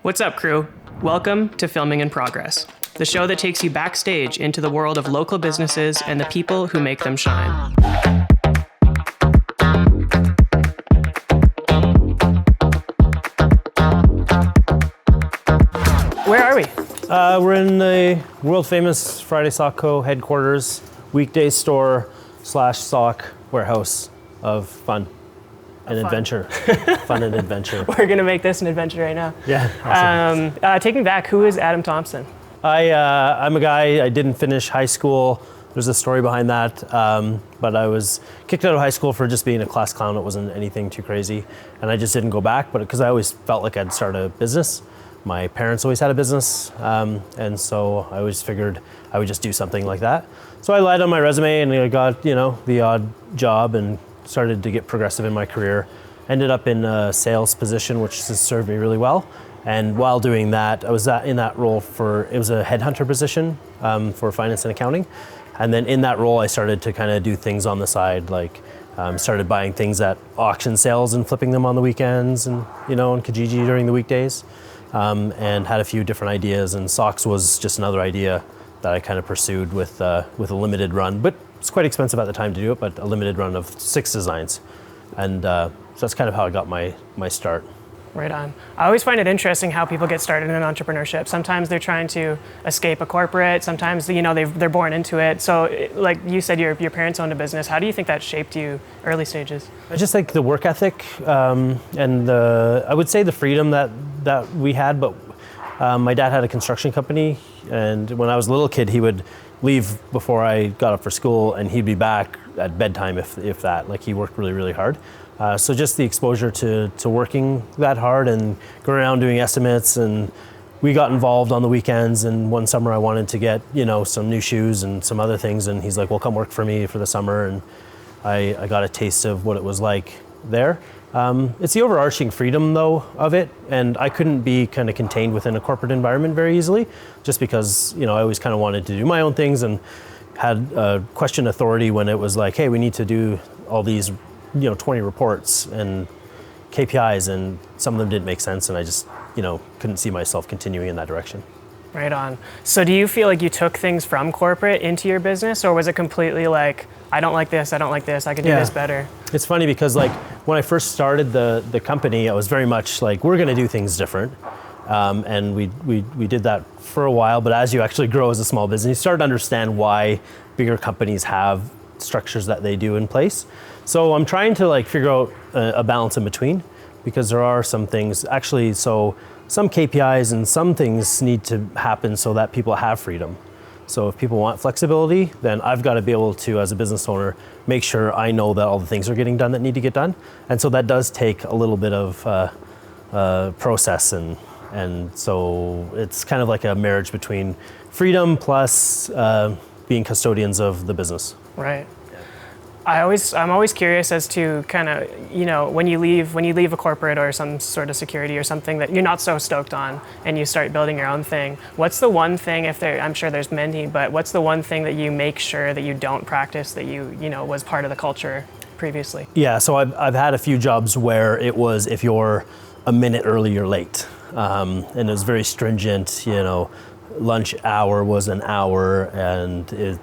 What's up, crew? Welcome to Filming in Progress, the show that takes you backstage into the world of local businesses and the people who make them shine. Where are we? We're in the world-famous Friday Sock Co. headquarters, weekday store / sock warehouse of fun and adventure. Fun and adventure. We're going to make this an adventure right now. Yeah. Awesome. Take me back. Who is Adam Thompson? I'm a guy, I didn't finish high school. There's a story behind that. But I was kicked out of high school for just being a class clown. It wasn't anything too crazy. And I just didn't go back, but because I always felt like I'd start a business. My parents always had a business, and so I always figured I would just do something like that. So I lied on my resume and I got, the odd job and started to get progressive in my career. Ended up in a sales position, which has served me really well. And while doing that, I was in that role it was a headhunter position for finance and accounting. And then in that role, I started to kind of do things on the side, like started buying things at auction sales and flipping them on the weekends and, on Kijiji during the weekdays. And had a few different ideas, and socks was just another idea that I kind of pursued with a limited run, but it's quite expensive at the time to do it, but a limited run of 6 designs. And so that's kind of how I got my start. Right on. I always find it interesting how people get started in entrepreneurship. Sometimes they're trying to escape a corporate, sometimes they're born into it. So like you said, your parents owned a business. How do you think that shaped you early stages? I just like the work ethic and I would say the freedom that we had, but my dad had a construction company, and when I was a little kid, he would leave before I got up for school and he'd be back at bedtime if that. Like, he worked really, really hard. So just the exposure to working that hard and going around doing estimates, and we got involved on the weekends, and one summer I wanted to get, some new shoes and some other things, and he's like, well, come work for me for the summer, and I got a taste of what it was like there. It's the overarching freedom, though, of it, and I couldn't be kind of contained within a corporate environment very easily, just because, I always kind of wanted to do my own things and had question authority when it was like, hey, we need to do all these 20 reports and KPIs, and some of them didn't make sense, and I just, couldn't see myself continuing in that direction. Right on. So do you feel like you took things from corporate into your business, or was it completely like, I don't like this, I could do this better? It's funny because when I first started the company, I was very much like, we're gonna do things different. And we did that for a while, but as you actually grow as a small business, you start to understand why bigger companies have structures that they do in place. So I'm trying to figure out a balance in between, because there are some things actually, so some KPIs and some things need to happen so that people have freedom. So if people want flexibility, then I've got to be able to, as a business owner, make sure I know that all the things are getting done that need to get done. And so that does take a little bit of process, and so it's kind of like a marriage between freedom plus being custodians of the business. Right. I'm always curious as to kind of, when you leave a corporate or some sort of security or something that you're not so stoked on, and you start building your own thing, what's the one thing, I'm sure there's many, but what's the one thing that you make sure that you don't practice that was part of the culture previously? Yeah, so I've had a few jobs where it was, if you're a minute early, you're late. And it was very stringent, lunch hour was an hour, and it,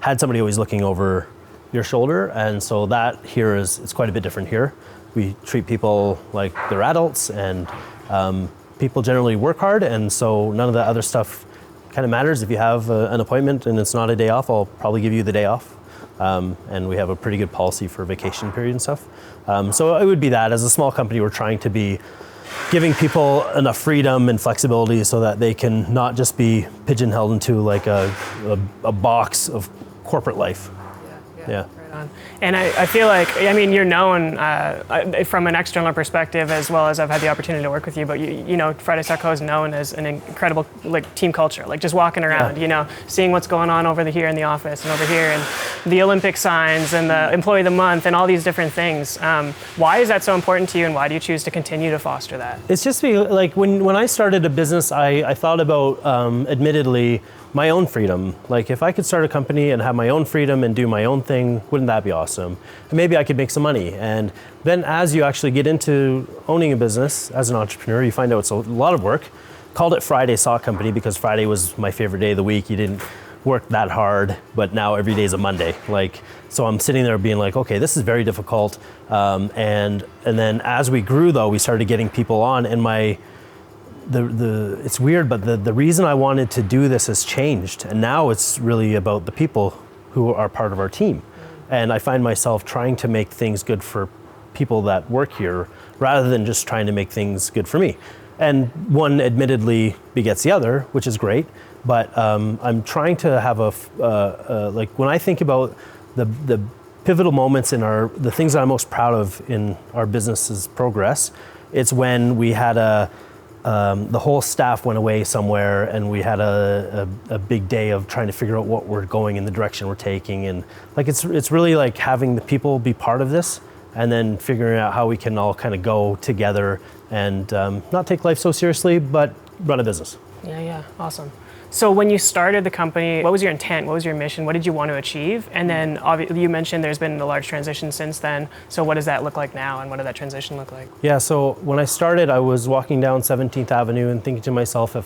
had somebody always looking over your shoulder, and so that here it's quite a bit different here. We treat people like they're adults, and people generally work hard, and so none of that other stuff kind of matters. If you have an appointment and it's not a day off, I'll probably give you the day off. And we have a pretty good policy for vacation period and stuff. So it would be that. As a small company, we're trying to be giving people enough freedom and flexibility so that they can not just be pigeonholed into like a box of corporate life. Yeah. Right on. And I feel like, you're known from an external perspective, as well as I've had the opportunity to work with you, but Friday Sock Co is known as an incredible team culture, just walking around, seeing what's going on over here in the office and over here, and the Olympic signs and the employee of the month and all these different things. Why is that so important to you, and why do you choose to continue to foster that? It's just when I started a business, I thought about, admittedly, my own freedom. If I could start a company and have my own freedom and do my own thing, would wouldn't that be awesome? And maybe I could make some money. And then as you actually get into owning a business as an entrepreneur, you find out it's a lot of work. Called it Friday Sock Company because Friday was my favorite day of the week. You didn't work that hard, but now every day is a Monday. So I'm sitting there being like, okay, this is very difficult. And then as we grew though, we started getting people on, and it's weird, but the reason I wanted to do this has changed. And now it's really about the people who are part of our team. And I find myself trying to make things good for people that work here rather than just trying to make things good for me. And one admittedly begets the other, which is great. But I'm trying to have like when I think about the pivotal moments in the things that I'm most proud of in our business's progress, it's when we had the whole staff went away somewhere and we had a big day of trying to figure out what we're going in the direction we're taking. And like, it's really like having the people be part of this and then figuring out how we can all kind of go together and not take life so seriously, but run a business. Yeah, awesome. So when you started the company, what was your intent? What was your mission? What did you want to achieve? And then obviously you mentioned there's been a large transition since then. So what does that look like now, and what did that transition look like? Yeah, so when I started, I was walking down 17th Avenue and thinking to myself,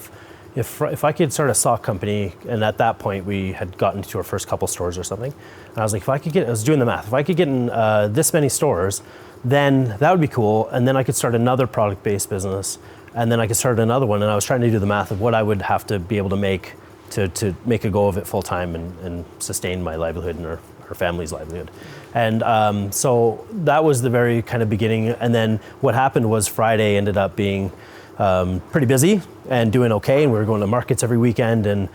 if I could start a sock company, and at that point we had gotten to our first couple stores or something, and I was like, I was doing the math, if I could get in this many stores, then that would be cool, and then I could start another product-based business, and then I could start another one. And I was trying to do the math of what I would have to be able to make to make a go of it full time and sustain my livelihood and our family's livelihood. And so that was the very kind of beginning. And then what happened was Friday ended up being pretty busy and doing okay. And we were going to markets every weekend, and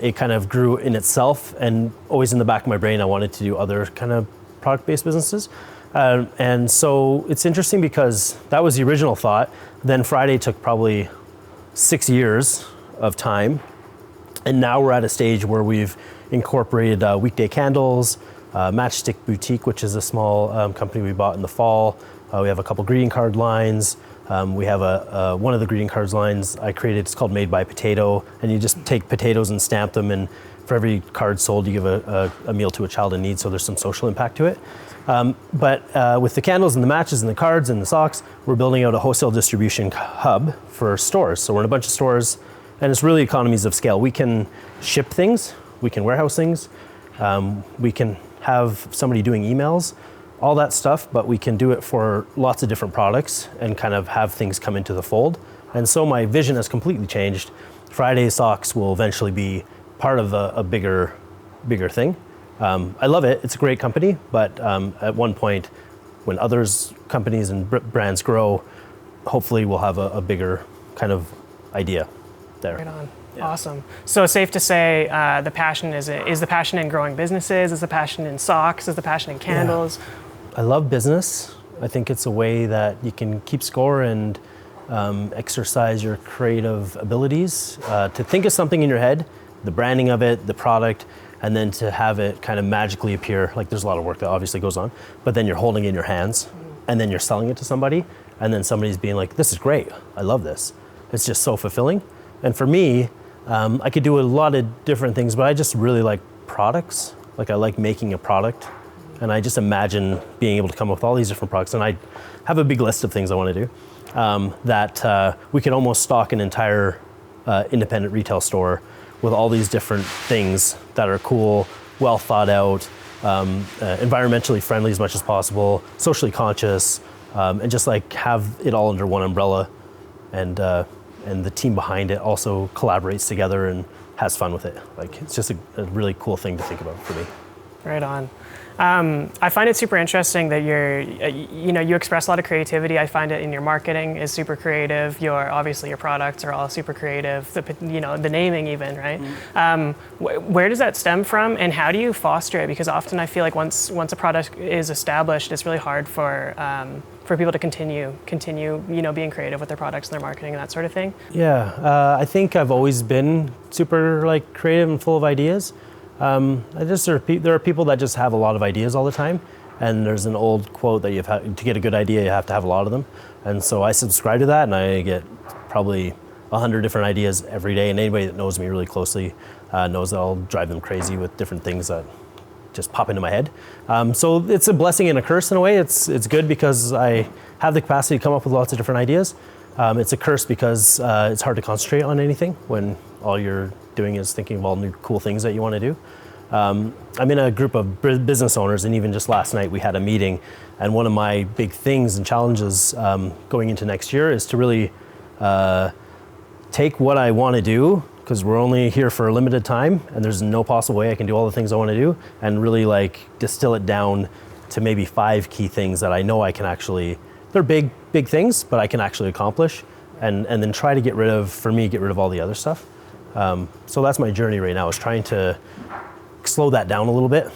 it kind of grew in itself. And always in the back of my brain, I wanted to do other kind of product-based businesses. And so it's interesting because that was the original thought. Then Friday took probably 6 years of time. And now we're at a stage where we've incorporated weekday candles, Matchstick Boutique, which is a small company we bought in the fall. We have a couple greeting card lines. We have one of the greeting cards lines I created, it's called Made by Potato. And you just take potatoes and stamp them, and for every card sold, you give a meal to a child in need, so there's some social impact to it. But with the candles and the matches and the cards and the socks, we're building out a wholesale distribution hub for stores. So we're in a bunch of stores, and it's really economies of scale. We can ship things, we can warehouse things, we can have somebody doing emails, all that stuff, but we can do it for lots of different products and kind of have things come into the fold. And so my vision has completely changed. Friday Socks will eventually be part of a bigger thing. I love it, it's a great company, but at one point when companies and brands grow, hopefully we'll have a bigger kind of idea there. Right on. Yeah. Awesome. So safe to say the passion is the passion in growing businesses, is the passion in socks, is the passion in candles? Yeah. I love business. I think it's a way that you can keep score and exercise your creative abilities. To think of something in your head, the branding of it, the product, and then to have it kind of magically appear. Like, there's a lot of work that obviously goes on, but then you're holding it in your hands, and then you're selling it to somebody, and then somebody's being like, this is great, I love this. It's just so fulfilling. And for me, I could do a lot of different things, but I just really like products. Like, I like making a product, and I just imagine being able to come up with all these different products. And I have a big list of things I want to do that we could almost stock an entire independent retail store with all these different things that are cool, well thought out, environmentally friendly as much as possible, socially conscious, and just like have it all under one umbrella. And the team behind it also collaborates together and has fun with it. Like, it's just a really cool thing to think about for me. Right on. I find it super interesting that you express a lot of creativity. I find it in your marketing is super creative. Obviously your products are all super creative. The naming even, right? Mm-hmm. Where does that stem from, and how do you foster it? Because often I feel like once a product is established, it's really hard for people to continue, being creative with their products and their marketing and that sort of thing. Yeah, I think I've always been super creative and full of ideas. There are people that just have a lot of ideas all the time, and there's an old quote that to get a good idea, you have to have a lot of them. And so I subscribe to that, and I get probably 100 different ideas every day. And anybody that knows me really closely knows that I'll drive them crazy with different things that just pop into my head. So it's a blessing and a curse in a way. It's good because I have the capacity to come up with lots of different ideas. It's a curse because it's hard to concentrate on anything when all you're doing is thinking of all new cool things that you want to do. I'm in a group of business owners, and even just last night we had a meeting, and one of my big things and challenges going into next year is to really take what I want to do, because we're only here for a limited time and there's no possible way I can do all the things I want to do, and really like distill it down to maybe 5 key things that I know I can actually, they're big things, but I can actually accomplish, and then try to get rid of all the other stuff. So that's my journey right now, is trying to slow that down a little bit.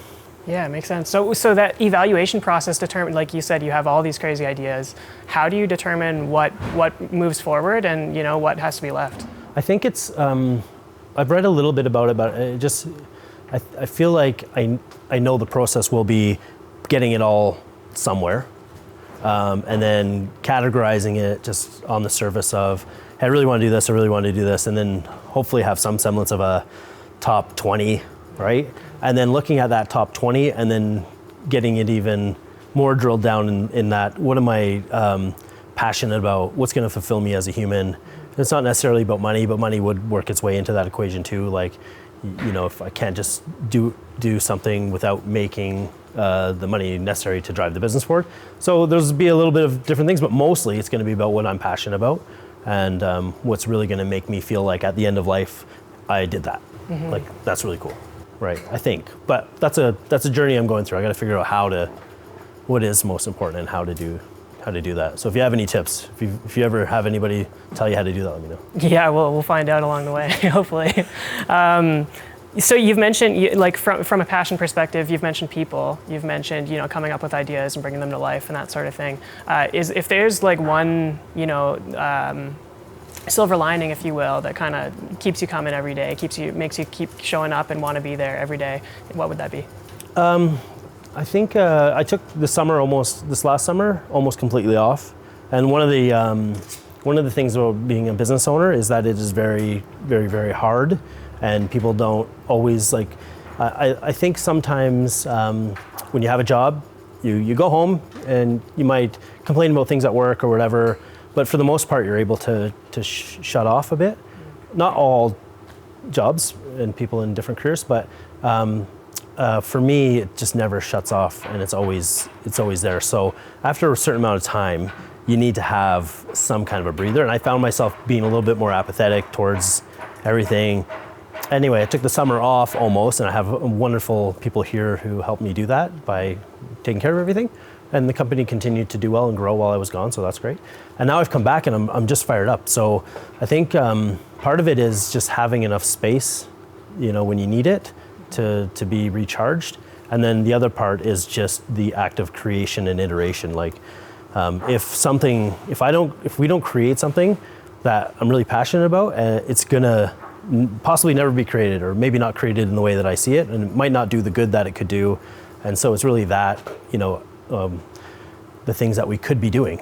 Yeah, it makes sense. So that evaluation process determined, like you said, you have all these crazy ideas. How do you determine what moves forward and what has to be left? I think it's, I've read a little bit about it, but I feel like I know the process will be getting it all somewhere, and then categorizing it just on the surface of, hey, I really want to do this, I really want to do this, and then hopefully have some semblance of a top 20, right? And then looking at that top 20 and then getting it even more drilled down in that, what am I passionate about? What's going to fulfill me as a human? It's not necessarily about money, but money would work its way into that equation too. Like, if I can't just do something without making the money necessary to drive the business forward. So there's be a little bit of different things, but mostly it's going to be about what I'm passionate about, and what's really going to make me feel like at the end of life, I did that. Mm-hmm. Like, that's really cool. Right, I think. But that's a journey I'm going through. I got to figure out what is most important and how to do that. So if you have any tips, if you ever have anybody tell you how to do that, let me know. Yeah, we'll find out along the way, hopefully. So you've mentioned, like from a passion perspective, you've mentioned people, you've mentioned coming up with ideas and bringing them to life and that sort of thing. If there's like one silver lining, if you will, that kind of keeps you coming every day, makes you keep showing up and want to be there every day, what would that be? I think I took this last summer almost completely off, and one of the things about being a business owner is that it is very, very, very hard, and people don't always like. I think sometimes when you have a job, you go home and you might complain about things at work or whatever. But for the most part, you're able to shut off a bit. Not all jobs and people in different careers, but for me, it just never shuts off, and it's always there. So after a certain amount of time, you need to have some kind of a breather. And I found myself being a little bit more apathetic towards everything. Anyway, I took the summer off almost, and I have wonderful people here who helped me do that by taking care of everything. And the company continued to do well and grow while I was gone, so that's great. And now I've come back and I'm just fired up. So I think part of it is just having enough space, when you need it to be recharged. And then the other part is just the act of creation and iteration. Like if we don't create something that I'm really passionate about, it's gonna possibly never be created, or maybe not created in the way that I see it, and it might not do the good that it could do. And so it's really that, the things that we could be doing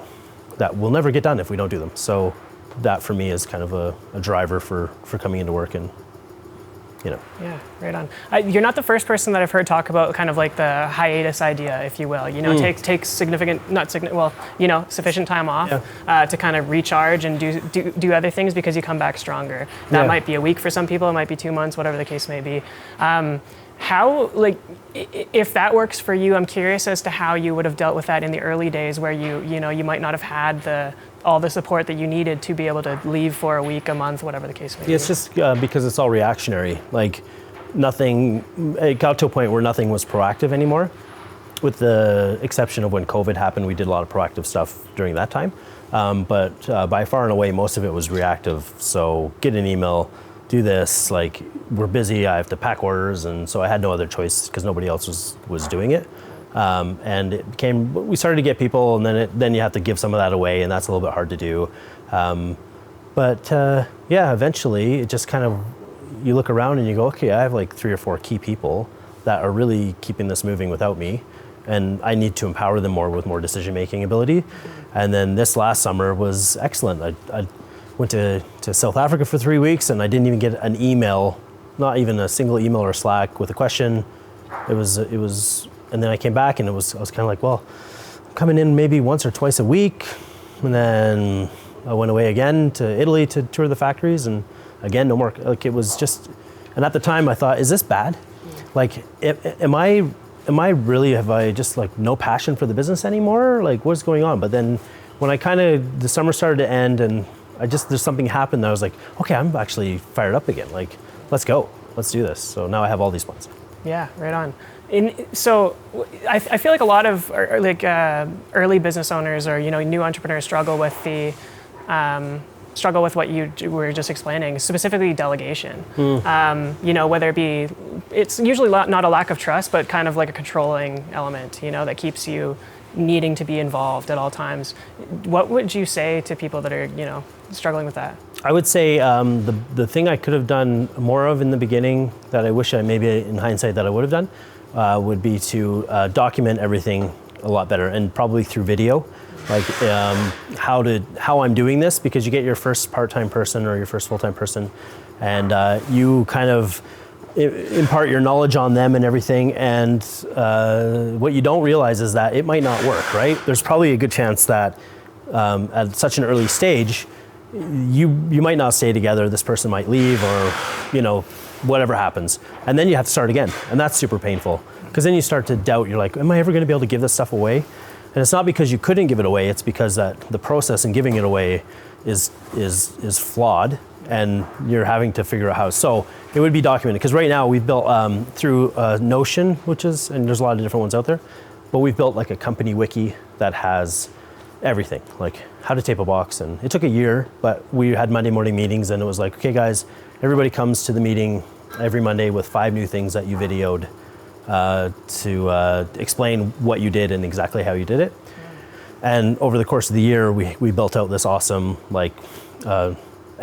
that will never get done if we don't do them. So that for me is kind of a driver for coming into work and, Yeah, right on. You're not the first person that I've heard talk about kind of like the hiatus idea, if you will. Take sufficient time off to kind of recharge and do other things, because you come back stronger. That might be a week for some people, it might be 2 months, whatever the case may be. How, if that works for you, I'm curious as to how you would have dealt with that in the early days, where you might not have had all the support that you needed to be able to leave for a week, a month, whatever the case may be. It's just because it's all reactionary. Like it got to a point where nothing was proactive anymore, with the exception of when COVID happened. We did a lot of proactive stuff during that time, but by far and away, most of it was reactive. So get an email, do this, like, we're busy, I have to pack orders, and so I had no other choice because nobody else was doing it. And it became, we started to get people, and then you have to give some of that away, and that's a little bit hard to do. But eventually it just kind of, you look around and you go, okay, I have like 3 or 4 key people that are really keeping this moving without me, and I need to empower them more with more decision-making ability. And then this last summer was excellent. I went to South Africa for 3 weeks, and I didn't even get an email, not even a single email or Slack with a question. It was, and then I came back and I was kind of like, well, I'm coming in maybe once or twice a week. And then I went away again to Italy to tour the factories, and again, no more. Like, it was just, and at the time I thought, is this bad? Like, am I really, have I just like no passion for the business anymore? Like, what's going on? But then when the summer started to end and there's something happened that I was like, okay, I'm actually fired up again. Like, let's go, let's do this. So now I have all these plans. Yeah, right on. So I feel like a lot of early business owners or new entrepreneurs struggle with what you were just explaining, specifically delegation. Whether it be, it's usually not a lack of trust, but kind of like a controlling element, that keeps you needing to be involved at all times. What would you say to people that are, struggling with that? I would say the thing I could have done more of in the beginning that I wish I maybe in hindsight that I would have done would be to document everything a lot better, and probably through video, like how I'm doing this, because you get your first part-time person or your first full-time person, and you kind of impart your knowledge on them and everything, and what you don't realize is that it might not work, right? There's probably a good chance that at such an early stage, you might not stay together, this person might leave, or whatever happens, and then you have to start again, and that's super painful, because then you start to doubt. You're like, am I ever going to be able to give this stuff away? And it's not because you couldn't give it away, it's because that the process in giving it away is flawed, and you're having to figure out how. So it would be documented, because right now we've built through Notion, and there's a lot of different ones out there, but we've built like a company wiki that has everything, like how to tape a box. And it took a year, but we had Monday morning meetings, and it was like, okay guys, everybody comes to the meeting every Monday with 5 new things that you videoed to explain what you did and exactly how you did it. And over the course of the year, we built out this awesome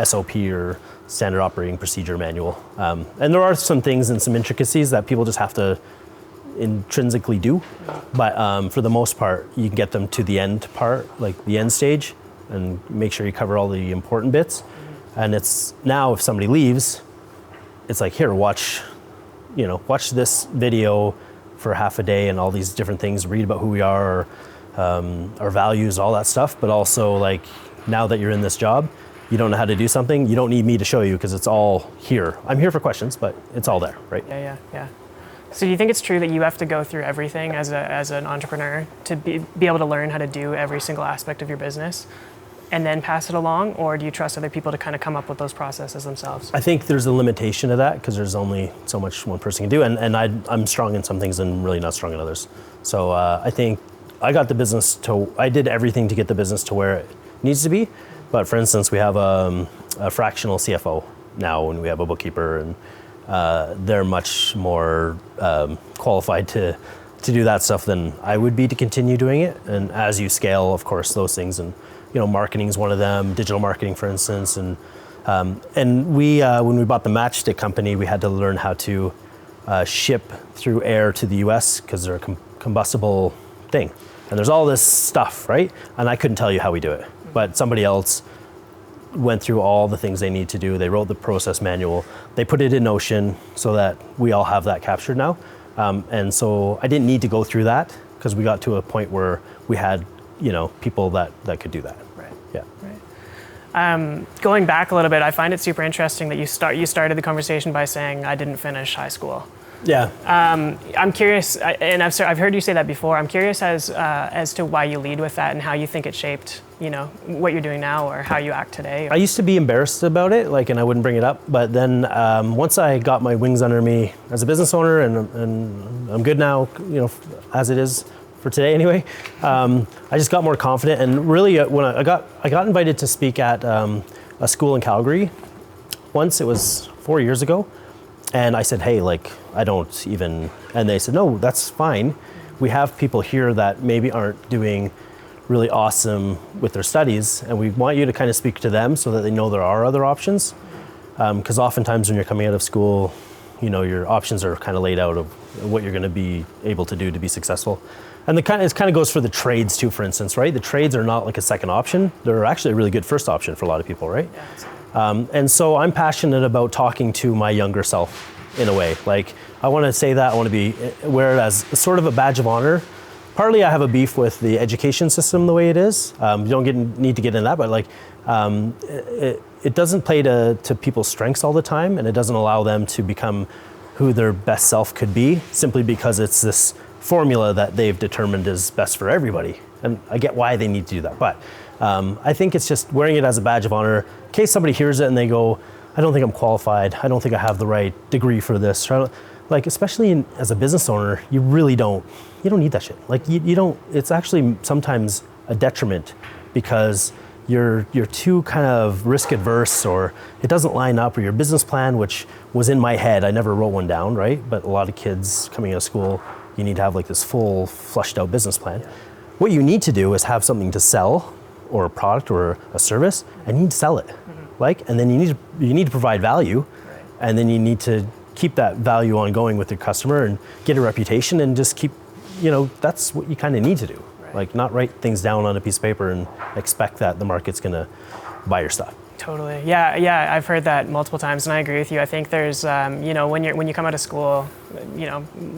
SOP, or standard operating procedure manual. And there are some things and some intricacies that people just have to intrinsically do, but for the most part, you can get them to the end part, like the end stage, and make sure you cover all the important bits. And it's now, if somebody leaves, it's like, here, watch this video for half a day and all these different things, read about who we are, our values, all that stuff. But also, like, now that you're in this job, you don't know how to do something, you don't need me to show you, because it's all here. I'm here for questions, but it's all there, right? Yeah. So do you think it's true that you have to go through everything as an entrepreneur to be able to learn how to do every single aspect of your business and then pass it along? Or do you trust other people to kind of come up with those processes themselves? I think there's a limitation to that, because there's only so much one person can do. And I'm strong in some things and really not strong in others. So I think I did everything to get the business to where it needs to be. But for instance, we have a fractional CFO now, and we have a bookkeeper, and they're much more qualified to do that stuff than I would be to continue doing it. And as you scale, of course, those things, and marketing is one of them, digital marketing, for instance. And we when we bought the matchstick company, we had to learn how to ship through air to the US, because they're a combustible thing. And there's all this stuff, right? And I couldn't tell you how we do it, but somebody else went through all the things they need to do. They wrote the process manual. They put it in Notion so that we all have that captured now. And so I didn't need to go through that, because we got to a point where we had, people that could do that. Right. Yeah. Right. Going back a little bit, I find it super interesting that you started the conversation by saying, I didn't finish high school. Yeah. I'm curious, and I've heard you say that before. I'm curious as to why you lead with that and how you think it shaped, what you're doing now or how you act today. I used to be embarrassed about it, and I wouldn't bring it up. But then once I got my wings under me as a business owner, and I'm good now, as it is for today anyway. I just got more confident, and really when I got invited to speak at a school in Calgary once. It was 4 years ago. And I said, hey, I don't even, and they said, no, that's fine. We have people here that maybe aren't doing really awesome with their studies, and we want you to kind of speak to them so that they know there are other options. Because oftentimes when you're coming out of school, your options are kind of laid out of what you're going to be able to do to be successful. And it kind of goes for the trades too, for instance, right? The trades are not like a second option. They're actually a really good first option for a lot of people, right? Yeah, and so I'm passionate about talking to my younger self in a way. Like, I want to say that, I want to wear it as sort of a badge of honor. Partly I have a beef with the education system the way it is. You don't need to get into that, but like, it doesn't play to people's strengths all the time, and it doesn't allow them to become who their best self could be, simply because it's this formula that they've determined is best for everybody. And I get why they need to do that, but I think it's just wearing it as a badge of honor in case somebody hears it and they go, I don't think I'm qualified, I don't think I have the right degree for this. Like, especially as a business owner, you don't need that shit. Like, you don't, it's actually sometimes a detriment because you're too kind of risk adverse, or it doesn't line up, or your business plan, which was in my head, I never wrote one down, right? But a lot of kids coming out of school, you need to have like this full fleshed out business plan. Yeah. What you need to do is have something to sell, or a product or a service, and you need to sell it. Like, and then you need to provide value, right. And then you need to keep that value ongoing with your customer and get a reputation, and just keep, that's what you kind of need to do. Right. Like, not write things down on a piece of paper and expect that the market's gonna buy your stuff. Totally. Yeah, I've heard that multiple times, and I agree with you. I think there's, when you come out of school,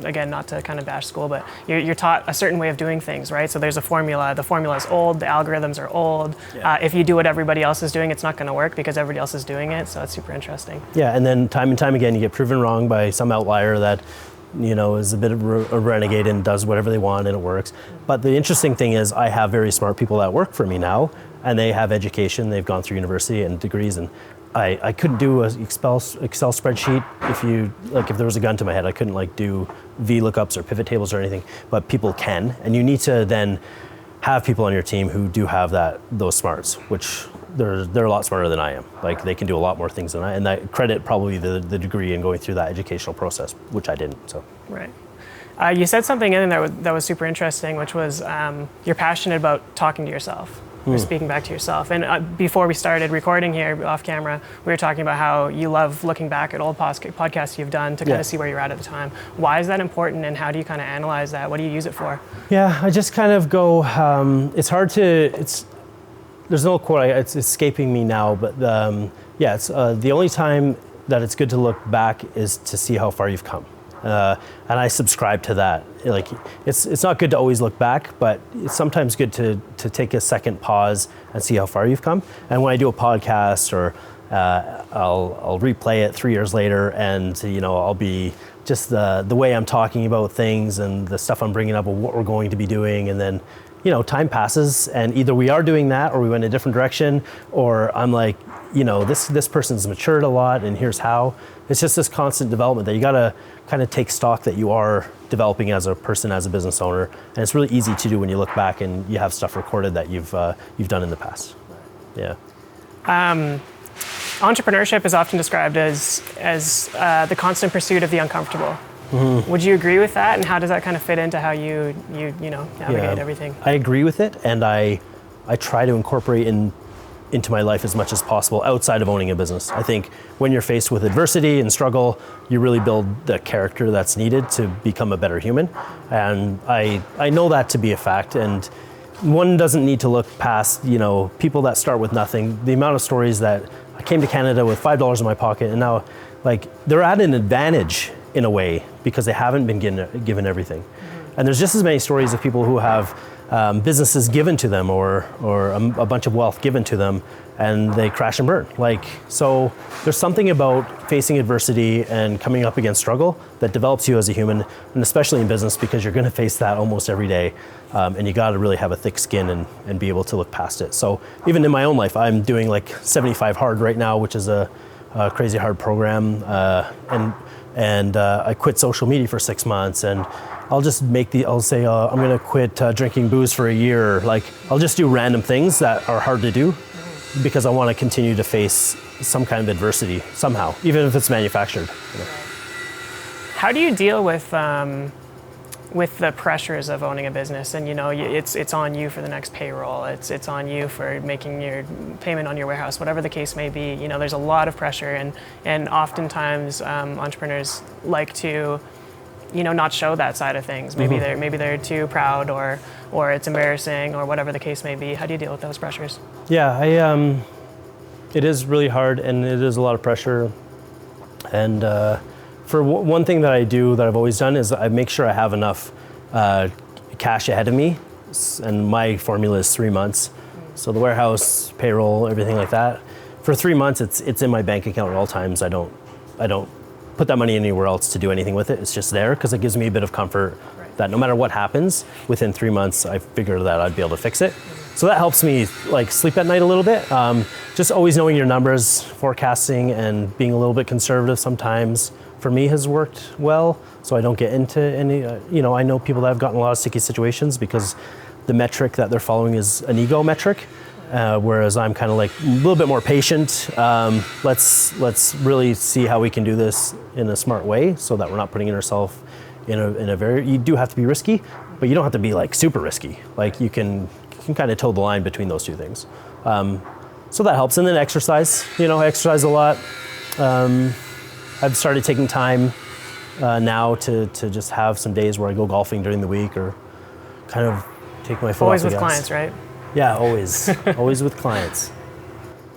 again, not to kind of bash school, but you're taught a certain way of doing things, right? So there's a formula. The formula is old. The algorithms are old. Yeah. If you do what everybody else is doing, it's not going to work because everybody else is doing it. So it's super interesting. Yeah, and then time and time again, you get proven wrong by some outlier that, is a bit of a renegade and does whatever they want and it works. But the interesting thing is, I have very smart people that work for me now, and they have education, they've gone through university and degrees, and I couldn't do an Excel spreadsheet if there was a gun to my head. I couldn't do VLOOKUPs or pivot tables or anything, but people can, and you need to then have people on your team who do have those smarts, which they're a lot smarter than I am. Like, they can do a lot more things than I, and I credit probably the degree and going through that educational process, which I didn't. So. Right. You said something in there that was super interesting, which was you're passionate about talking to yourself. Or speaking back to yourself. And before we started recording here off camera, we were talking about how you love looking back at old podcasts you've done to kind of see where you're at the time. Why is that important, and how do you kind of analyze that? What do you use it for? Yeah, I just kind of go, it's hard to, there's no quote, it's escaping me now, but it's the only time that it's good to look back is to see how far you've come. And I subscribe to that. Like, it's not good to always look back, but it's sometimes good to take a second pause and see how far you've come. And when I do a podcast, or I'll replay it 3 years later, and I'll be just the way I'm talking about things and the stuff I'm bringing up of what we're going to be doing, and then time passes, and either we are doing that or we went a different direction, or I'm like, this person's matured a lot, and here's how. It's just this constant development that you gotta kind of take stock that you are developing as a person, as a business owner, and it's really easy to do when you look back and you have stuff recorded that you've done in the past. Yeah. Entrepreneurship is often described as the constant pursuit of the uncomfortable. Mm-hmm. Would you agree with that, and how does that kind of fit into how you navigate everything? I agree with it, and I try to incorporate into my life as much as possible outside of owning a business. I think when you're faced with adversity and struggle, you really build the character that's needed to become a better human. And I know that to be a fact. And one doesn't need to look past, people that start with nothing. The amount of stories that I came to Canada with $5 in my pocket, and now they're at an advantage in a way because they haven't been given everything. Mm-hmm. And there's just as many stories of people who have businesses given to them, or a bunch of wealth given to them, and they crash and burn. So there's something about facing adversity and coming up against struggle that develops you as a human, and especially in business, because you're going to face that almost every day, and you got to really have a thick skin and be able to look past it. So even in my own life, I'm doing 75 Hard right now, which is a crazy hard program, and I quit social media for 6 months, and I'll say I'm going to quit drinking booze for a year. I'll just do random things that are hard to do because I want to continue to face some kind of adversity somehow, even if it's manufactured. How do you deal with the pressures of owning a business? And it's on you for the next payroll. It's on you for making your payment on your warehouse, whatever the case may be. There's a lot of pressure, and oftentimes entrepreneurs like to not show that side of things. Maybe they're too proud, or it's embarrassing, or whatever the case may be. How do you deal with those pressures? Yeah, it is really hard, and it is a lot of pressure. And for one thing that I do that I've always done is I make sure I have enough cash ahead of me, and my formula is 3 months. So the warehouse, payroll, everything like that. For 3 months, it's in my bank account at all times. I don't put that money anywhere else to do anything with it. It's just there because it gives me a bit of comfort that no matter what happens, within 3 months, I figure that I'd be able to fix it. So that helps me like sleep at night a little bit. Just always knowing your numbers, forecasting, and being a little bit conservative sometimes for me has worked well. So I don't get into any, I know people that have gotten a lot of sticky situations because the metric that they're following is an ego metric. Whereas I'm kind of like a little bit more patient. Let's really see how we can do this in a smart way so that we're not putting ourselves in a very, you do have to be risky, but you don't have to be like super risky. Like you can kind of toe the line between those two things. So that helps. And then exercise, I exercise a lot. I've started taking time now to just have some days where I go golfing during the week or kind of take my foot off the gas. Always with clients, right? Yeah, always with clients.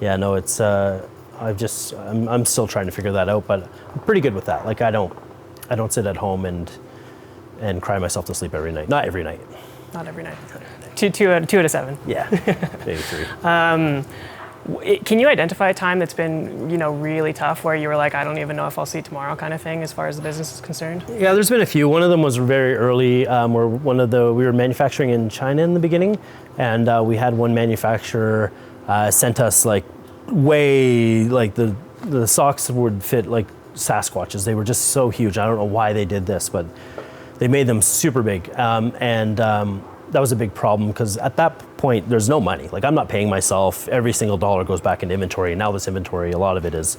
Yeah, no, it's I'm still trying to figure that out, but I'm pretty good with that. Like I don't sit at home and cry myself to sleep every night. Not every night. Not every night. Two out of 7. Yeah, maybe 3. Can you identify a time that's been, really tough where you were like, I don't even know if I'll see tomorrow kind of thing as far as the business is concerned? Yeah, there's been a few. One of them was very early where we were manufacturing in China in the beginning, and we had one manufacturer sent us like way, like the socks would fit like Sasquatches. They were just so huge. I don't know why they did this, but they made them super big. That was a big problem because at that point there's no money. Like I'm not paying myself. Every single dollar goes back into inventory. Now this inventory, a lot of it is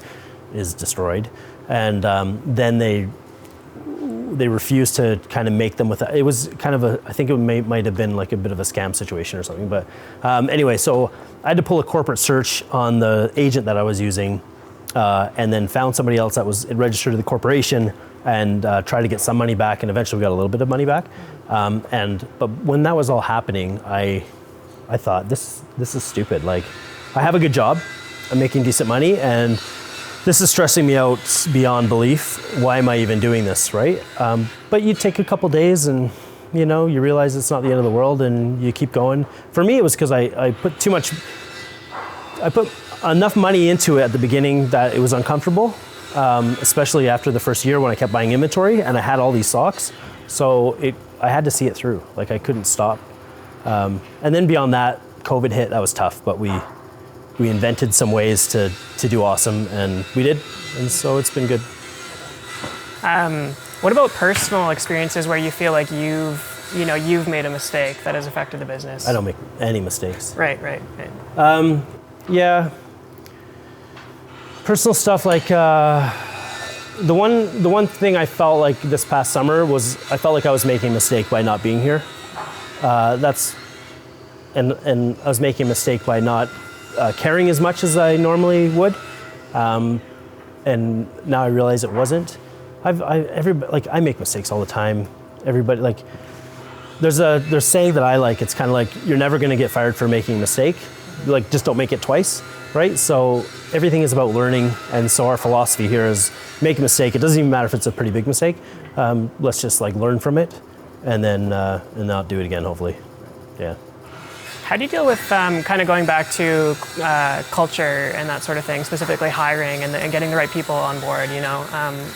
destroyed. And then they refused to kind of make them with, it was kind of I think it might have been like a bit of a scam situation or something. But anyway, so I had to pull a corporate search on the agent that I was using and then found somebody else that was registered to the corporation and try to get some money back, and eventually we got a little bit of money back. But when that was all happening, I thought this is stupid. Like I have a good job, I'm making decent money, and this is stressing me out beyond belief. Why am I even doing this, right? But you take a couple days and you realize it's not the end of the world and you keep going. For me, it was because I put enough money into it at the beginning that it was uncomfortable. Especially after the first year when I kept buying inventory and I had all these socks. So I had to see it through. Like I couldn't stop. And then beyond that, COVID hit. That was tough, but we invented some ways to do awesome, and we did. And so it's been good. What about personal experiences where you feel like you've made a mistake that has affected the business? I don't make any mistakes. Right. Yeah. Personal stuff like the one thing I felt like this past summer was I felt like I was making a mistake by not being here. And I was making a mistake by not caring as much as I normally would. And now I realize it wasn't. I make mistakes all the time. Everybody like there's saying that I like. It's kind of like you're never going to get fired for making a mistake. Like just don't make it twice. Right? So everything is about learning, and so our philosophy here is make a mistake. It doesn't even matter if it's a pretty big mistake. Let's just like learn from it, and then and not do it again. Hopefully, yeah. How do you deal with kind of going back to culture and that sort of thing, specifically hiring and getting the right people on board?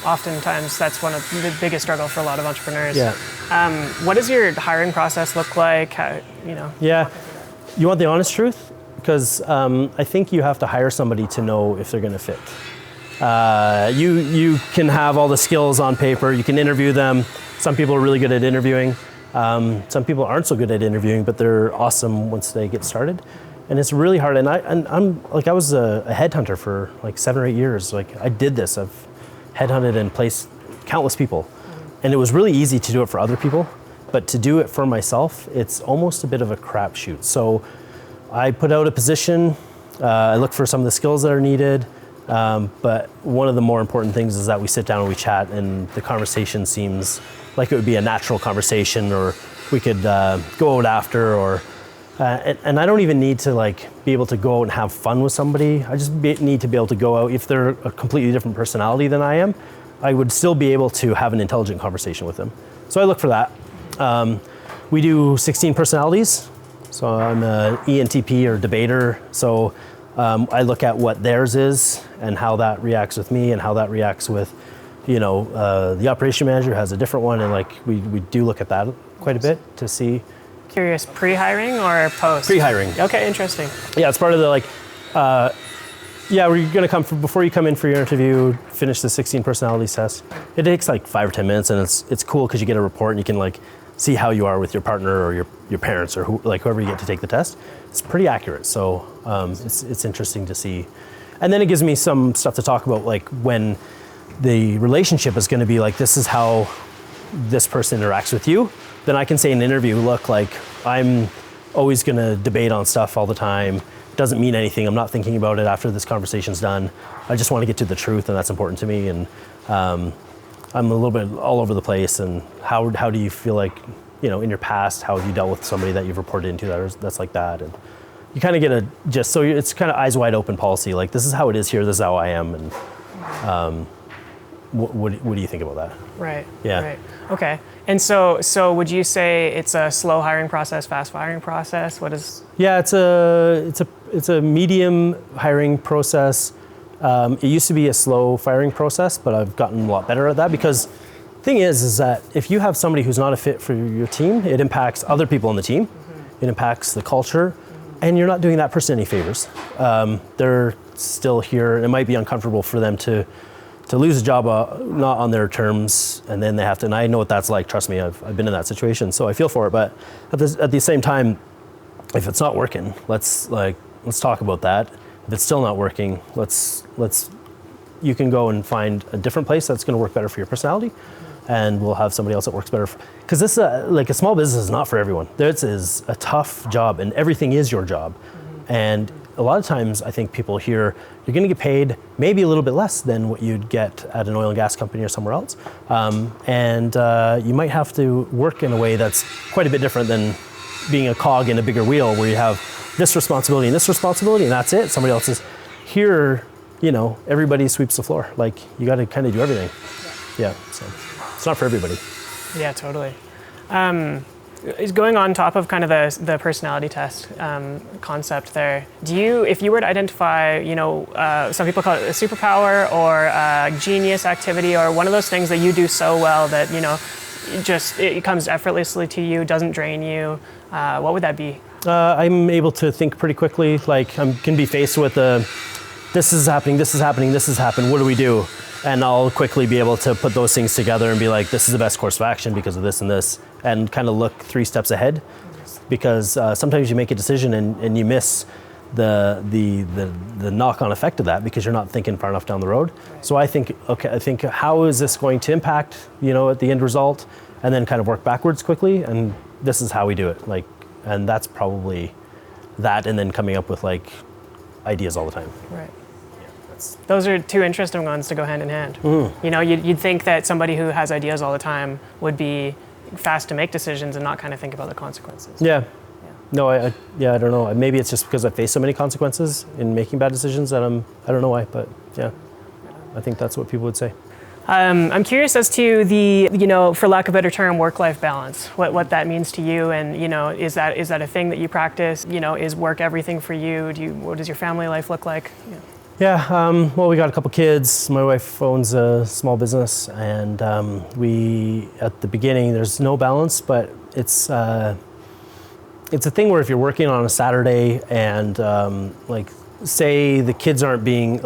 Oftentimes that's one of the biggest struggle for a lot of entrepreneurs. Yeah. What does your hiring process look like? Yeah. You want the honest truth? Because I think you have to hire somebody to know if they're going to fit. You can have all the skills on paper. You can interview them. Some people are really good at interviewing. Some people aren't so good at interviewing, but they're awesome once they get started. And it's really hard. And I was a headhunter for like 7 or 8 years. Like I did this. I've headhunted and placed countless people, and it was really easy to do it for other people, but to do it for myself, it's almost a bit of a crapshoot. So I put out a position, I look for some of the skills that are needed, but one of the more important things is that we sit down and we chat, and the conversation seems like it would be a natural conversation, or we could go out after, or and I don't even need to like be able to go out and have fun with somebody. I just need to be able to go out if they're a completely different personality than I am. I would still be able to have an intelligent conversation with them. So I look for that. We do 16 personalities. So I'm an ENTP or debater. So I look at what theirs is and how that reacts with me and how that reacts with, the operation manager has a different one. And like we do look at that quite a bit to see. Curious, pre-hiring or post? Pre-hiring. Okay, interesting. Yeah, it's part of the we're going to come before you come in for your interview, finish the 16 personalities test. It takes like 5 or 10 minutes, and it's cool because you get a report and you can like see how you are with your partner or your parents or whoever you get to take the test. It's pretty accurate, so it's interesting to see. And then it gives me some stuff to talk about, like when the relationship is going to be like, this is how this person interacts with you. Then I can say in an interview, look, like I'm always going to debate on stuff all the time. Doesn't mean anything. I'm not thinking about it after this conversation's done. I just want to get to the truth, and that's important to me. And I'm a little bit all over the place. And how do you feel like, in your past, how have you dealt with somebody that you've reported into that's like that? And you kind of get it's kind of eyes wide open policy. Like, this is how it is here. This is how I am. And what do you think about that? Right. Yeah. Right. Okay. And so would you say it's a slow hiring process, fast hiring process? What is? Yeah, it's a medium hiring process. It used to be a slow firing process, but I've gotten a lot better at that because the thing is that if you have somebody who's not a fit for your team, it impacts other people on the team. Mm-hmm. It impacts the culture, and you're not doing that person any favors. They're still here, and it might be uncomfortable for them to lose a job not on their terms, and then they have to, and I know what that's like, trust me, I've been in that situation, so I feel for it, but at the same time, if it's not working, let's talk about that. If it's still not working, you can go and find a different place that's gonna work better for your personality, and we'll have somebody else that works better. Because this, like a small business is not for everyone. This is a tough job, and everything is your job. Mm-hmm. And a lot of times, I think people hear you're going to get paid maybe a little bit less than what you'd get at an oil and gas company or somewhere else. And you might have to work in a way that's quite a bit different than being a cog in a bigger wheel where you have this responsibility and that's it. Somebody else is here, everybody sweeps the floor. Like, you got to kind of do everything. Yeah, so it's not for everybody. Yeah, totally. Is going on top of kind of the personality test concept there, if you were to identify, some people call it a superpower or a genius activity or one of those things that you do so well that, it comes effortlessly to you, doesn't drain you, what would that be? I'm able to think pretty quickly. Like, I can be faced with this is happening, what do we do? And I'll quickly be able to put those things together and be like, this is the best course of action because of this and this, and kind of look 3 steps ahead. Because sometimes you make a decision and you miss the knock-on effect of that because you're not thinking far enough down the road. Right. So I think how is this going to impact, at the end result, and then kind of work backwards quickly, and this is how we do it. Like, and that's probably that, and then coming up with like ideas all the time. Right. Those are 2 interesting ones to go hand in hand. Mm. You'd think that somebody who has ideas all the time would be fast to make decisions and not kind of think about the consequences. Yeah. No, I don't know. Maybe it's just because I face so many consequences in making bad decisions that I don't know why, but yeah, I think that's what people would say. I'm curious as to the, for lack of a better term, work-life balance, what that means to you, and, is that a thing that you practice? Is work everything for you? What does your family life look like? Yeah, well, we got a couple kids. My wife owns a small business, and at the beginning, there's no balance, but it's a thing where if you're working on a Saturday and say the kids aren't being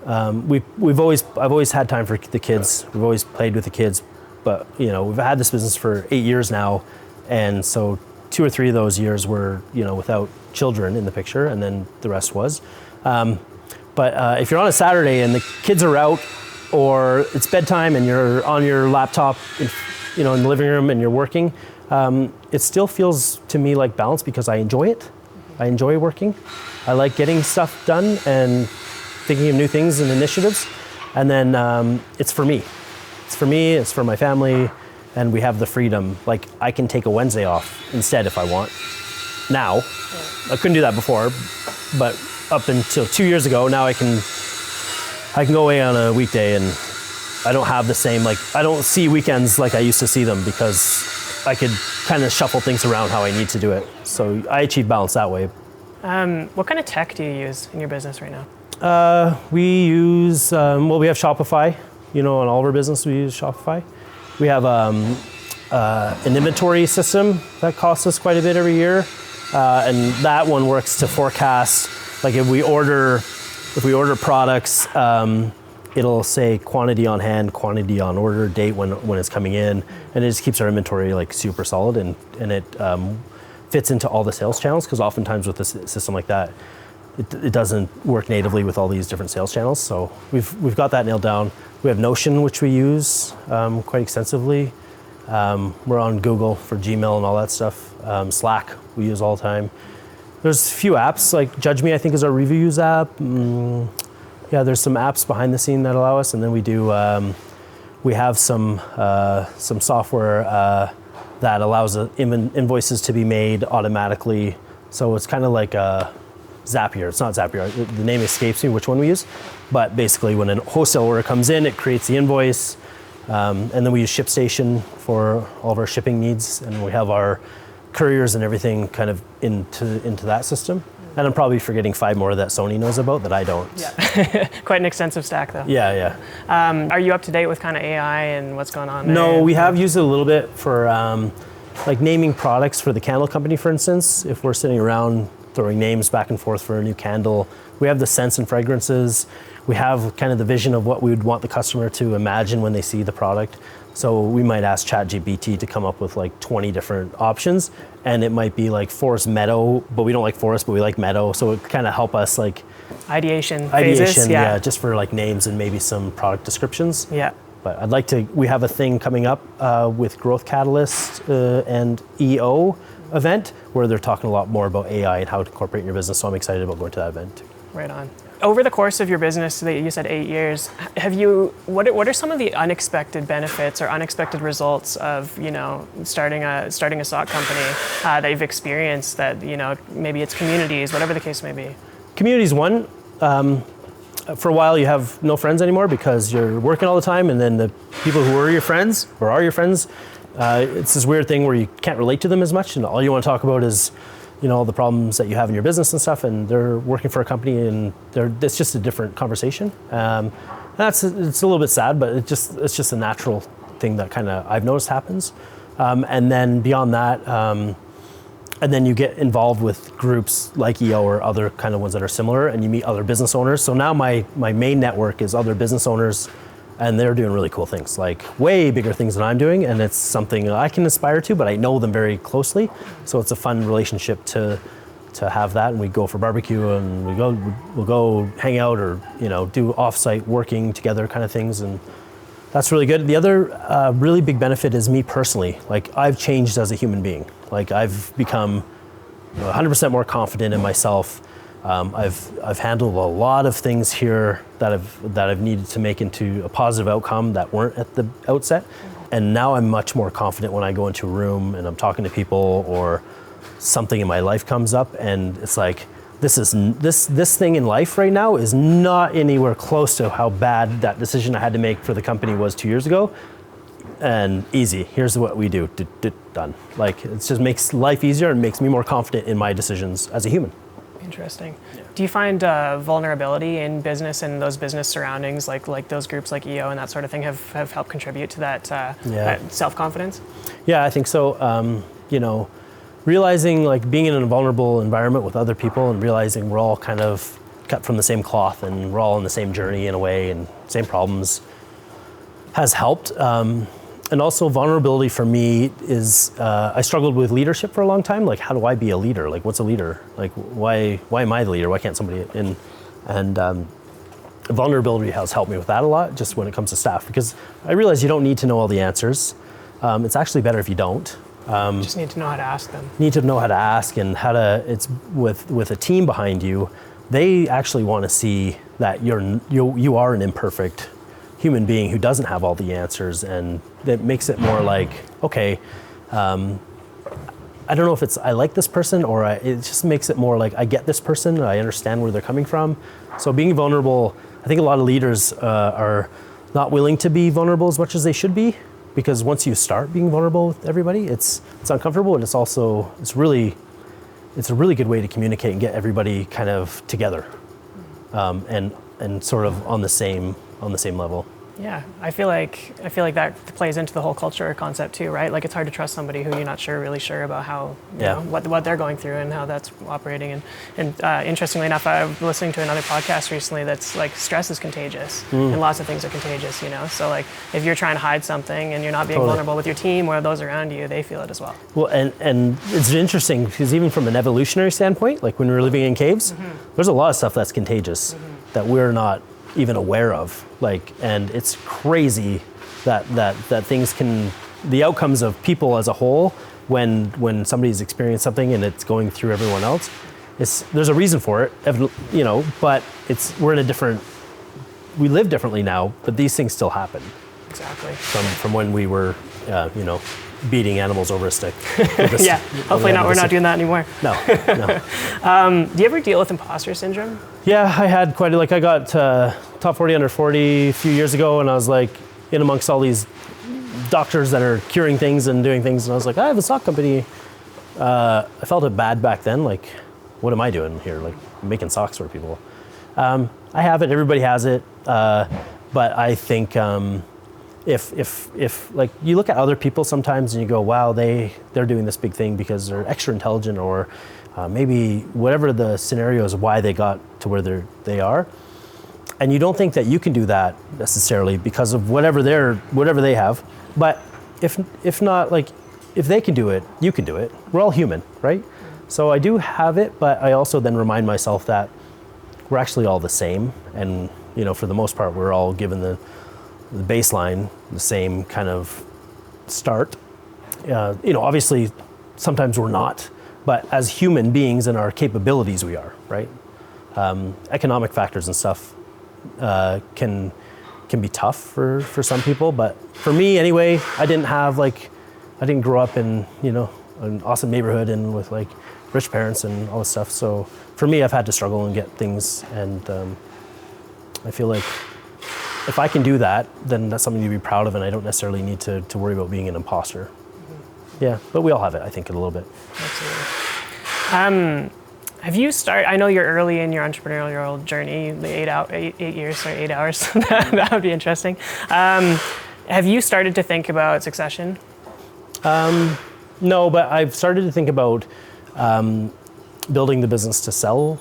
I've always had time for the kids. We've always played with the kids, but we've had this business for 8 years now, and so 2 or 3 of those years were without children in the picture, and then the rest was. But if you're on a Saturday and the kids are out, or it's bedtime and you're on your laptop, in the living room and you're working, it still feels to me like balance because I enjoy it. I enjoy working. I like getting stuff done and thinking of new things and initiatives. And then it's for me. It's for me, it's for my family, and we have the freedom. Like, I can take a Wednesday off instead if I want. Now, I couldn't do that before, but up until 2 years ago, now I can go away on a weekday and I don't have the same, like, I don't see weekends like I used to see them because I could kind of shuffle things around how I need to do it. So I achieve balance that way. What kind of tech do you use in your business right now? We use, well, we have Shopify. You know, in all of our business, we use Shopify. We have an inventory system that costs us quite a bit every year. And that one works to forecast, like if we order products, it'll say quantity on hand, quantity on order, date when it's coming in, and it just keeps our inventory like super solid, and it fits into all the sales channels, because oftentimes with a system like that, it doesn't work natively with all these different sales channels. So we've got that nailed down. We have Notion, which we use quite extensively. We're on Google for Gmail and all that stuff. Slack we use all the time. There's a few apps, like Judge Me, I think, is our reviews app. Yeah, there's some apps behind the scene that allow us, and then we have some software that allows invoices to be made automatically. So it's kind of like Zapier. It's not Zapier. The name escapes me which one we use, but basically when a wholesale order comes in, it creates the invoice, and then we use ShipStation for all of our shipping needs, and we have our couriers and everything kind of into that system. And I'm probably forgetting 5 more that Sony knows about that I don't. Yeah, quite an extensive stack though. Yeah. Are you up to date with kind of AI and what's going on there? No, we have used it a little bit for like naming products for the candle company, for instance. If we're sitting around throwing names back and forth for a new candle, we have the scents and fragrances. We have kind of the vision of what we would want the customer to imagine when they see the product. So we might ask ChatGPT to come up with like 20 different options, and it might be like forest meadow, but we don't like forest, but we like meadow. So it kind of help us like ideation phases, yeah, just for like names and maybe some product descriptions. Yeah. But we have a thing coming up with Growth Catalyst and EO event where they're talking a lot more about AI and how to incorporate in your business. So I'm excited about going to that event. Right on. Over the course of your business, you said 8 years, what are some of the unexpected benefits or unexpected results of, starting a stock company that you've experienced that, maybe it's communities, whatever the case may be? Communities, one, for a while you have no friends anymore because you're working all the time, and then the people who were your friends or are your friends, it's this weird thing where you can't relate to them as much, and all you want to talk about is the problems that you have in your business and stuff, and they're working for a company, and it's just a different conversation. It's a little bit sad, but it's just a natural thing that kind of I've noticed happens. And then beyond that, and then you get involved with groups like EO or other kind of ones that are similar, and you meet other business owners. So now my main network is other business owners, and they're doing really cool things, like way bigger things than I'm doing, and it's something I can aspire to, but I know them very closely. So it's a fun relationship to have that, and we go for barbecue, and we'll go hang out, or do off-site working together kind of things, and that's really good. The other really big benefit is me personally. Like, I've changed as a human being. Like, I've become 100% more confident in myself. I've handled a lot of things here that I've needed to make into a positive outcome that weren't at the outset, and now I'm much more confident when I go into a room and I'm talking to people, or something in my life comes up, and it's like, this thing in life right now is not anywhere close to how bad that decision I had to make for the company was 2 years ago. And easy, here's what we do, done. Like, it just makes life easier and makes me more confident in my decisions as a human. Interesting. Yeah. Do you find vulnerability in business and those business surroundings, like those groups like EO and that sort of thing, have helped contribute to that self-confidence? Yeah, I think so. Realizing, like, being in a vulnerable environment with other people, and realizing we're all kind of cut from the same cloth, and we're all on the same journey in a way, and same problems, has helped. And also vulnerability for me is, I struggled with leadership for a long time. Like, how do I be a leader? Like, what's a leader? Like, why am I the leader? Why can't somebody? And vulnerability has helped me with that a lot, just when it comes to staff, because I realize you don't need to know all the answers. It's actually better if you don't. Just need to know how to ask them. Need to know how to ask, and it's with a team behind you. They actually want to see that you are an imperfect human being who doesn't have all the answers, and that makes it more like, okay, I don't know if it's I like this person, or it just makes it more like I get this person, I understand where they're coming from. So being vulnerable, I think a lot of leaders are not willing to be vulnerable as much as they should be, because once you start being vulnerable with everybody, it's uncomfortable, and it's a really good way to communicate and get everybody kind of together, and sort of on the same level. Yeah, I feel like that plays into the whole culture concept too, right? Like it's hard to trust somebody who you're not really sure about how, you know, what they're going through and how that's operating. And interestingly enough, I was listening to another podcast recently that's like stress is contagious and lots of things are contagious, you know? So like if you're trying to hide something and you're not being vulnerable with your team or those around you, they feel it as well. Well, and it's interesting because even from an evolutionary standpoint, like when we were living in caves, there's a lot of stuff that's contagious that we're not even aware of, like, and it's crazy that things can, the outcomes of people as a whole, when somebody's experienced something and it's going through everyone else, there's a reason for it, you know, but we live differently now, but these things still happen. Exactly. From when we were, you know, beating animals over a stick. Yeah, hopefully not. We're not doing that anymore. No. Do you ever deal with imposter syndrome? Yeah, I had I got top 40 under 40 a few years ago, and I was like in amongst all these doctors that are curing things and doing things, and I was like, I have a sock company. I felt it bad back then, like, what am I doing here? Like, making socks for people. I have it, everybody has it, but I think if like you look at other people sometimes and you go, wow, they're doing this big thing because they're extra intelligent, or maybe whatever the scenario is why they got to where they are, and you don't think that you can do that necessarily because of whatever they have. But if not, like, if they can do it, you can do it. We're all human, right? So I do have it, but I also then remind myself that we're actually all the same, and you know, for the most part, we're all given the baseline, the same kind of start. You know, obviously, sometimes we're not, but as human beings and our capabilities, we are, right? Economic factors and stuff can be tough for some people, but for me anyway, I didn't grow up in, you know, an awesome neighborhood and with like rich parents and all this stuff. So for me, I've had to struggle and get things, and I feel like if I can do that, then that's something to be proud of, and I don't necessarily need to worry about being an imposter. Yeah, but we all have it, I think, a little bit. Absolutely. Have you started, I know you're early in your entrepreneurial journey, the 8 hours, that would be interesting. Have you started to think about succession? No, but I've started to think about building the business to sell,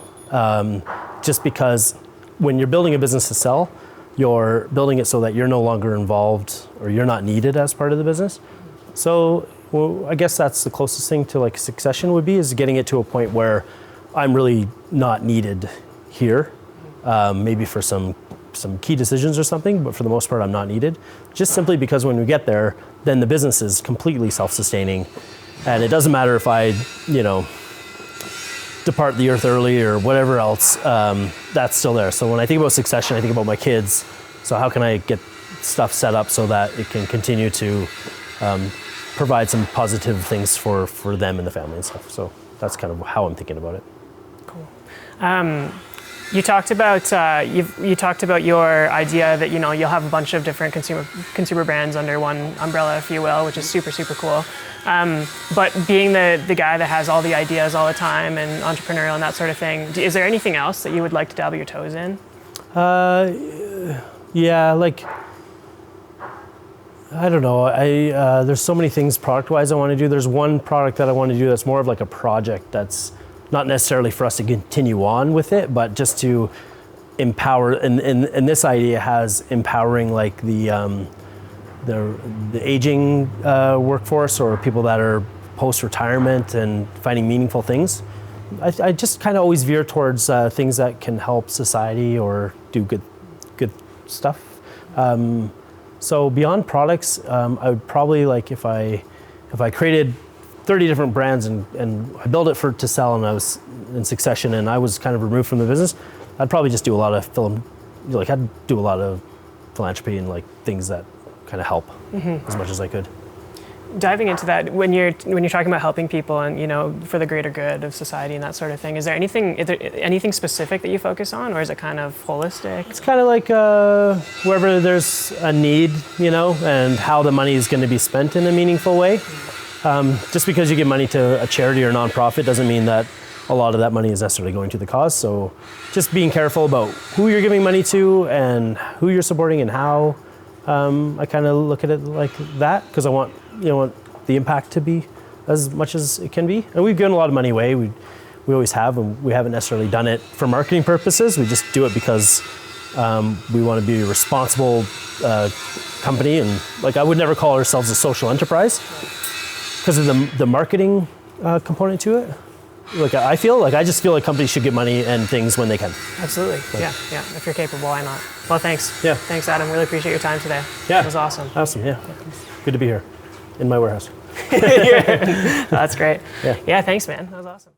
just because when you're building a business to sell, you're building it so that you're no longer involved or you're not needed as part of the business. So, well, I guess that's the closest thing to like succession would be, is getting it to a point where I'm really not needed here, maybe for some key decisions or something, but for the most part, I'm not needed. Just simply because when we get there, then the business is completely self-sustaining, and it doesn't matter if I, you know, depart the earth early or whatever else, that's still there. So when I think about succession, I think about my kids. So how can I get stuff set up so that it can continue to provide some positive things for them and the family and stuff. So that's kind of how I'm thinking about it. Cool. You talked about you talked about your idea that, you know, you'll have a bunch of different consumer brands under one umbrella, if you will, which is super cool. But being the guy that has all the ideas all the time and entrepreneurial and that sort of thing, is there anything else that you would like to dabble your toes in? Yeah, like, I don't know. There's so many things product-wise I want to do. There's one product that I want to do that's more of like a project that's not necessarily for us to continue on with it, but just to empower. And this idea has empowering like the aging workforce, or people that are post-retirement and finding meaningful things. I just kind of always veer towards things that can help society or do good stuff. So beyond products, I would probably, like, if I created 30 different brands and I built it to sell, and I was in succession and I was kind of removed from the business, I'd probably just do a lot of philanthropy and like things that kind of help as much as I could. diving into that, when you're talking about helping people and, you know, for the greater good of society and that sort of thing, is there anything specific that you focus on, or is it kind of holistic? It's kind of like wherever there's a need, you know, and how the money is going to be spent in a meaningful way. Just because you give money to a charity or nonprofit doesn't mean that a lot of that money is necessarily going to the cause. So just being careful about who you're giving money to and who you're supporting and how. I kind of look at it like that because I want the impact to be as much as it can be. And we've given a lot of money away. We always have, and we haven't necessarily done it for marketing purposes. We just do it because we want to be a responsible company. And like I would never call ourselves a social enterprise because of the marketing component to it. Like I just feel like companies should get money and things when they can. Absolutely. Yeah. If you're capable, why not? Well, thanks. Yeah. Thanks, Adam. Really appreciate your time today. Yeah. It was awesome. Awesome. Yeah. Good to be here in my warehouse. That's great. Yeah. Yeah. Thanks, man. That was awesome.